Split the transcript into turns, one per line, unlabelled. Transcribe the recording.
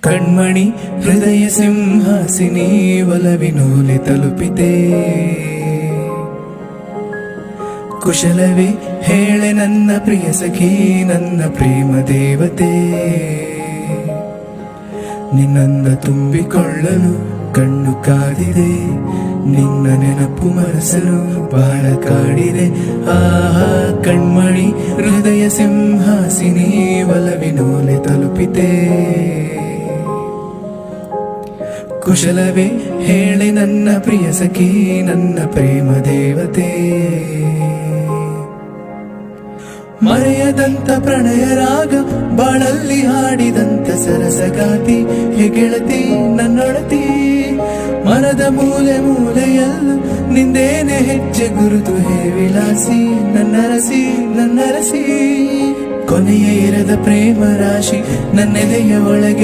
ಕಣ್ಮಣಿ ಹೃದಯ ಸಿಂಹಾಸಿನಿ ಒಲವಿನೋಲೆ ತಲುಪಿದೆ. ಕುಶಲವೇ ಹೇಳೆ ನನ್ನ ಪ್ರಿಯ ಸಖಿ, ನನ್ನ ಪ್ರೇಮ ದೇವತೆ. ನಿನ್ನಂದ ತುಂಬಿಕೊಳ್ಳಲು ಕಣ್ಣು ಕಾದಿದೆ, ನಿನ್ನ ನೆನಪು ಮನಸ್ಸನ್ನು ಬಹಳ ಕಾಡಿದೆ. ಆಹಾ ಕಣ್ಮಣಿ ಹೃದಯ ಸಿಂಹಾಸಿನಿ ಒಲವಿನೋಲೆ ತಲುಪಿದೆ. ಕುಶಲವೇ ಹೇಳೆ ನನ್ನ ಪ್ರಿಯ ಸಖಿ, ನನ್ನ ಪ್ರೇಮ ದೇವತೆ. ಮರೆಯದಂತ ಪ್ರಣಯ ರಾಗ ಬಾಳಲ್ಲಿ ಹಾಡಿದಂತ ಸರಸಗಾತಿ, ಹೇ ಗೆಳತಿ ನನ್ನೊಡತಿ. ಮನದ ಮೂಲೆ ಮೂಲೆಯಲ್ಲೂ ನಿಂದೇನೆ ಹೆಜ್ಜೆ ಗುರುತು, ಹೇ ವಿಲಾಸಿ ನನ್ನರಸಿ ನನ್ನರಸಿ. ಕೊನೆಯ ಇರದ ಪ್ರೇಮ ರಾಶಿ ನನ್ನೆದೆಯ ಒಳಗೆ